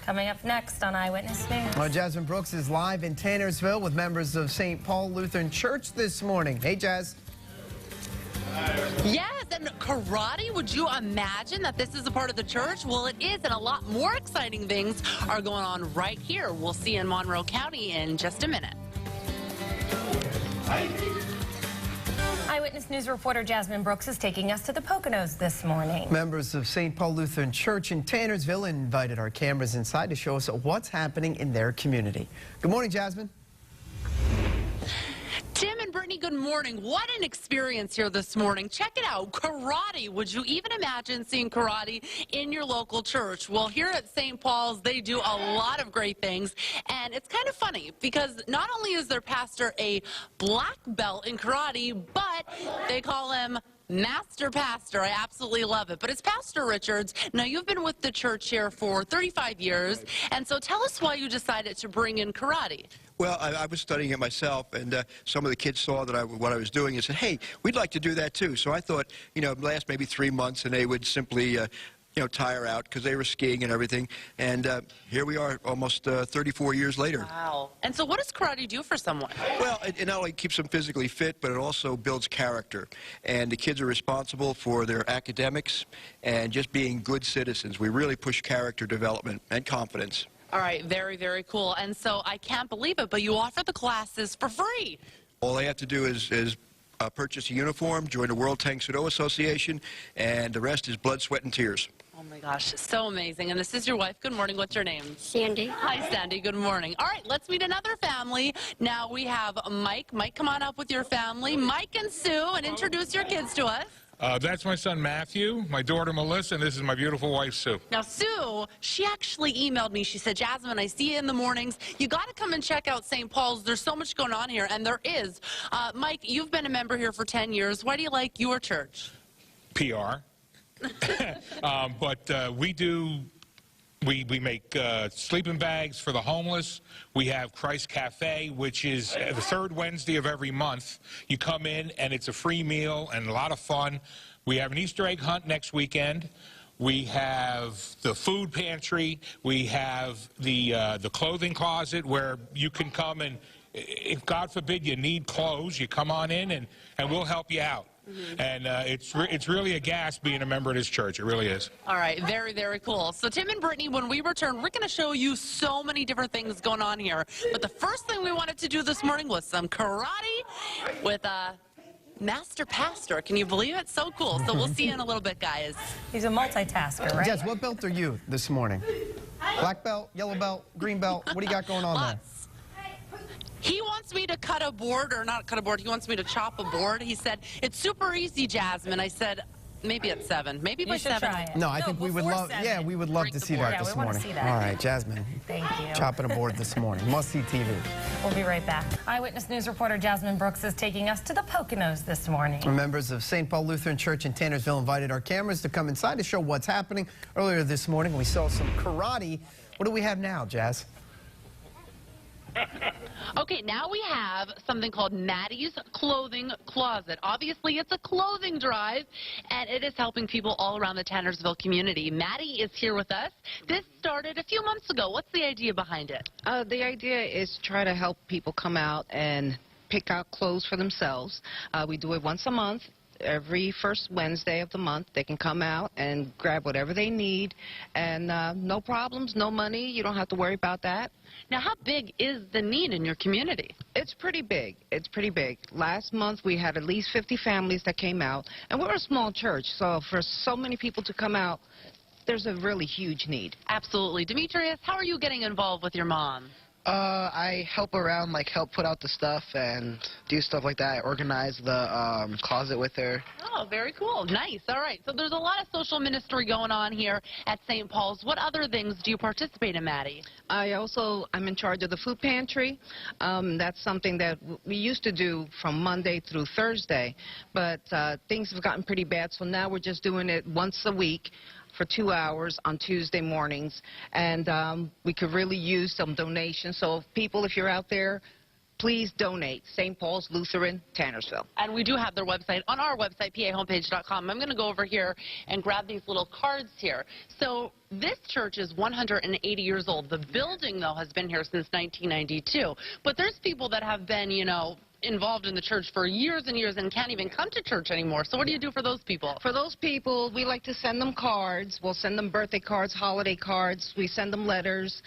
Coming up next on Eyewitness News. Well, Jasmine Brooks is live in Tannersville with members of St. Paul Lutheran Church this morning. Hey, Jazz. Yes, and karate, would you imagine that this is a part of the church? Well, it is, and a lot more exciting things are going on right here. We'll see in Monroe County in just a minute. Eyewitness News reporter Jasmine Brooks is taking us to the Poconos this morning. Members of St. Paul Lutheran Church in Tannersville invited our cameras inside to show us what's happening in their community. Good morning, Jasmine. Tim and Brittany, good morning. What an experience here this morning. Check it out. Karate. Would you even imagine seeing karate in your local church? Well, here at St. Paul's, they do a lot of great things. And it's kind of funny because not only is their pastor a black belt in karate, but they call him Master Pastor. I absolutely love it. But it's Pastor Richards. Now, you've been with the church here for 35 years. And so tell us why you decided to bring in karate. Well, I was studying it myself, and some of the kids saw that what I was doing and said, hey, we'd like to do that too. So I thought, it'd last maybe 3 months, and they would simply, tire out because they were skiing and everything. And here we are almost 34 years later. Wow. And so what does karate do for someone? Well, it not only keeps them physically fit, but it also builds character. And the kids are responsible for their academics and just being good citizens. We really push character development and confidence. All right, very, very cool. And so I can't believe it, but you offer the classes for free. All they have to do is purchase a uniform, join the World Tang Soo Do Association, and the rest is blood, sweat, and tears. Oh, my gosh, so amazing. And this is your wife. Good morning. What's your name? Sandy. Hi, Sandy. Good morning. All right, let's meet another family. Now we have Mike. Mike, come on up with your family. Mike and Sue, and introduce your kids to us. That's my son Matthew, my daughter Melissa, and this is my beautiful wife Sue. Now Sue, she actually emailed me. She said, Jasmine, I see you in the mornings. You got to come and check out St. Paul's. There's so much going on here, and there is. Mike, you've been a member here for 10 years. Why do you like your church? PR. But we make sleeping bags for the homeless. We have Christ Cafe, which is the third Wednesday of every month. You come in, and it's a free meal and a lot of fun. We have an Easter egg hunt next weekend. We have the food pantry. We have the clothing closet where you can come and, if God forbid you need clothes, you come on in and we'll help you out. Mm-hmm. And it's really a gas being a member of this church. It really is. All right, very, very cool. So Tim and Brittany, when we return, we're going to show you so many different things going on here. But the first thing we wanted to do this morning was some karate with Master Pastor. Can you believe it? So cool. So we'll see you in a little bit, guys. He's a multitasker, right? Jess, what belt are you this morning? Black belt, yellow belt, green belt? What do you got going on there? He wants me to cut a board, or not cut a board, he wants me to chop a board. He said, it's super easy, Jasmine. I said, maybe at 7. Maybe by 7. Try it. No, I think we would love, 7. yeah, we would love to see that this morning. See that. All right, Jasmine. Thank you. Chopping a board this morning. Must-see TV. We'll be right back. Eyewitness News reporter Jasmine Brooks is taking us to the Poconos this morning. Members of St. Paul Lutheran Church in Tannersville invited our cameras to come inside to show what's happening. Earlier this morning, we saw some karate. What do we have now, Jazz? Okay, now we have something called Maddie's Clothing Closet. Obviously, it's a clothing drive, and it is helping people all around the Tannersville community. Maddie is here with us. This started a few months ago. What's the idea behind it? The idea is to try to help people come out and pick out clothes for themselves. We do it once a month. Every first Wednesday of the month, they can come out and grab whatever they need, and no problems, no money. You don't have to worry about that. Now, how big is the need in your community? It's pretty big. It's pretty big. Last month, we had at least 50 families that came out, and we're a small church, so for so many people to come out, there's a really huge need. Absolutely. Demetrius, how are you getting involved with your mom? I help around, like help put out the stuff and do stuff like that. I organize the closet with her. Oh, very cool. Nice. All right. So there's a lot of social ministry going on here at St. Paul's. What other things do you participate in, Maddie? I'm in charge of the food pantry. That's something that we used to do from Monday through Thursday, but things have gotten pretty bad, so now we're just doing it once a week for 2 hours on Tuesday mornings, and we could really use some donations. So people, if you're out there, please donate. St. Paul's Lutheran, Tannersville. And we do have their website on our website, pahomepage.com. I'm going to go over here and grab these little cards here. So This church is 180 years old. The building, though, has been here since 1992. But there's people that have been, you know, involved in the church for years and years and can't even come to church anymore. So what do you do for those people? For those people, we like to send them cards. We'll send them birthday cards, holiday cards. We send them letters,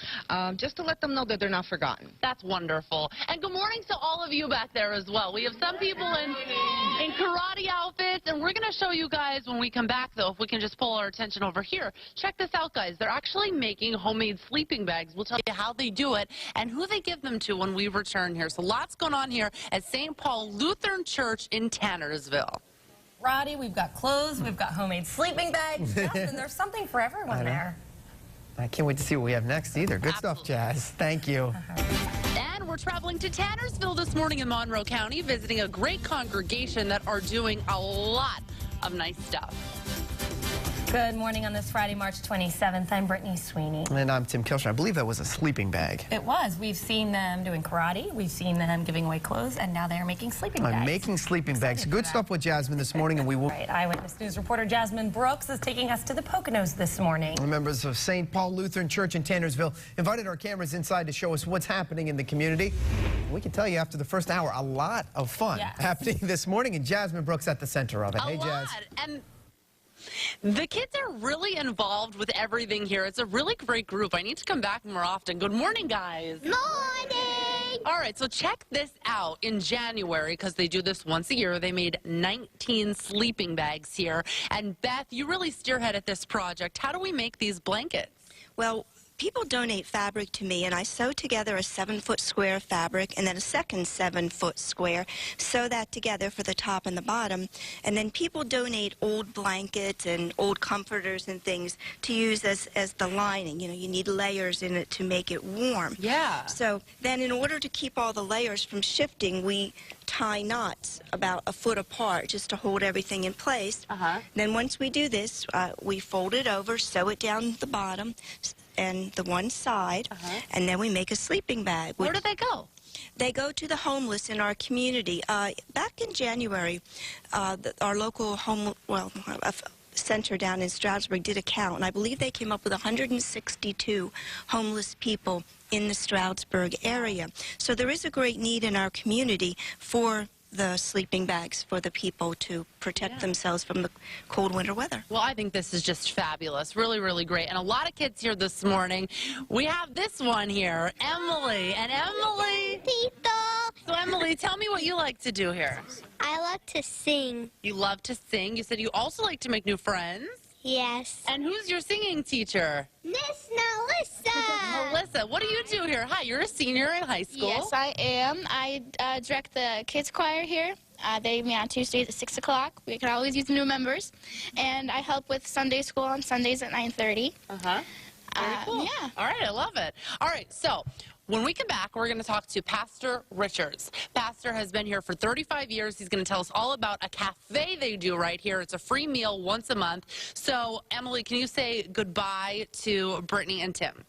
just to let them know that they're not forgotten. That's wonderful. And good morning to all of you back there as well. We have some people in karate outfits, and we're going to show you guys when we come back, though, if we can just pull our attention over here. Check this out, guys. They're actually making homemade sleeping bags. We'll tell you how they do it and who they give them to when we return here. So lots going on here at St. Paul Lutheran Church in Tannersville. Roddy, we've got clothes, we've got homemade sleeping bags. Justin, there's something for everyone there. I can't wait to see what we have next either. Good stuff, Jazz. Thank you. And we're traveling to Tannersville this morning in Monroe County, visiting a great congregation that are doing a lot of nice stuff. Good morning on this Friday, March 27th. I'm Brittany Sweeney. And I'm Tim Kilshire. I believe that was a sleeping bag. It was. We've seen them doing karate. We've seen them giving away clothes, and now they're making sleeping bags. Making sleeping bags. Good stuff with Jasmine this morning, and we will... Right. Eyewitness News reporter Jasmine Brooks is taking us to the Poconos this morning. Members of St. Paul Lutheran Church in Tannersville invited our cameras inside to show us what's happening in the community. We can tell you after the first hour, a lot of fun happening this morning, and Jasmine Brooks at the center of it. Hey, Jazz. And the kids are really involved with everything here. It's a really great group. I need to come back more often. Good morning, guys. Morning! All right, so check this out. In January, because they do this once a year, they made 19 sleeping bags here. And Beth, you really spearheaded this project. How do we make these blankets? Well, people donate fabric to me, and I sew together a 7-foot square of fabric and then a second 7-foot square, sew that together for the top and the bottom, and then people donate old blankets and old comforters and things to use as the lining. You know, you need layers in it to make it warm. Yeah. So then in order to keep all the layers from shifting, we tie knots about a foot apart just to hold everything in place. Then once we do this, we fold it over, sew it down the bottom and the one side, and then we make a sleeping bag. Where do they go? They go to the homeless in our community. Back in January, our local center down in Stroudsburg did a count, and I believe they came up with 162 homeless people in the Stroudsburg area. So there is a great need in our community for the sleeping bags for the people to protect themselves from the cold winter weather. Well, I think this is just fabulous. Really, really great. And a lot of kids here this morning. We have this one here, Emily. And Emily... People. So, Emily, tell me what you like to do here. I love to sing. You love to sing. You said you also like to make new friends. Yes. And who's your singing teacher? Miss Melissa. Melissa, what do you do here? Hi, you're a senior in high school. Yes, I am. I direct the kids choir here. They meet on Tuesdays at 6 o'clock. We can always use new members. And I help with Sunday school on Sundays at 9:30. Very cool. Yeah. All right, I love it. All right, so when we come back, we're going to talk to Pastor Richards. Pastor has been here for 35 years. He's going to tell us all about a cafe they do right here. It's a free meal once a month. So, Emily, can you say goodbye to Brittany and Tim?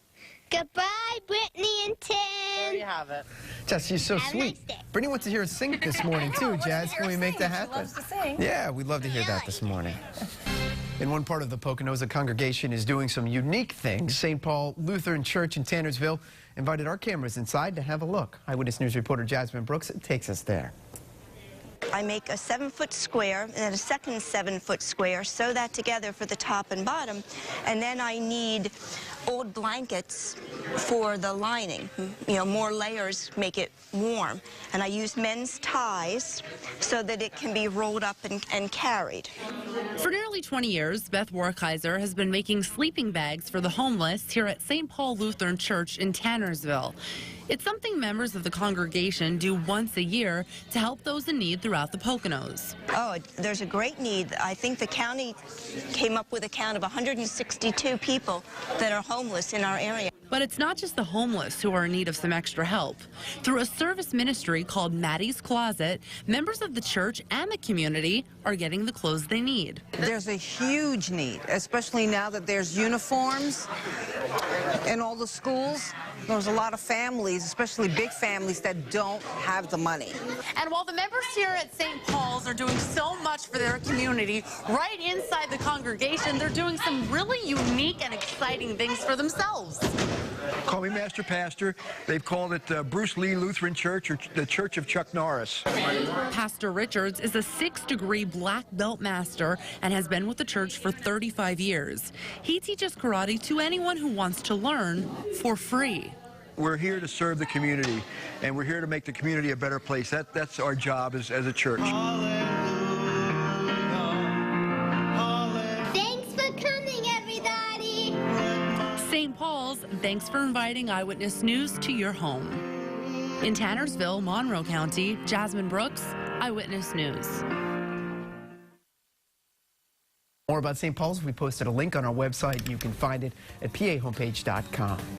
Goodbye, Brittany and Tim. There you have it. Jess, you're so Have a sweet. nice day. Brittany wants to hear us sing this morning, too, Jazz. Can we make that happen? She loves to sing. Yeah, we'd love to hear that this morning. In one part of the Poconos, a congregation is doing some unique things. St. Paul Lutheran Church in Tannersville invited our cameras inside to have a look. Eyewitness News reporter Jasmine Brooks takes us there. I make a 7-foot square and then a second 7-foot square, sew that together for the top and bottom, and then I need old blankets for the lining. You know, more layers make it warm. And I use men's ties so that it can be rolled up and carried. For nearly 20 years, Beth Warkaiser has been making sleeping bags for the homeless here at St. Paul Lutheran Church in Tannersville. It's something members of the congregation do once a year to help those in need throughout the Poconos. Oh, there's a great need. I think the county came up with a count of 162 people that are homeless in our area. But it's not just the homeless who are in need of some extra help. Through a service ministry called Maddie's Closet, members of the church and the community are getting the clothes they need. There's a huge need, especially now that there's uniforms in all the schools. There's a lot of families, especially big families, that don't have the money. And while the members here at St. Paul's are doing so much for their community, right inside the congregation, they're doing some really unique and exciting things for themselves. Call me Master Pastor. They've called it Bruce Lee Lutheran Church, or the Church of Chuck Norris. Pastor Richards is a 6-degree black belt master and has been with the church for 35 years. He teaches karate to anyone who wants to learn for free. We're here to serve the community, and we're here to make the community a better place. That's our job as a church. Thanks for coming, everybody. St. Paul's, thanks for inviting Eyewitness News to your home. In Tannersville, Monroe County, Jasmine Brooks, Eyewitness News. More about St. Paul's, we posted a link on our website. You can find it at pahomepage.com.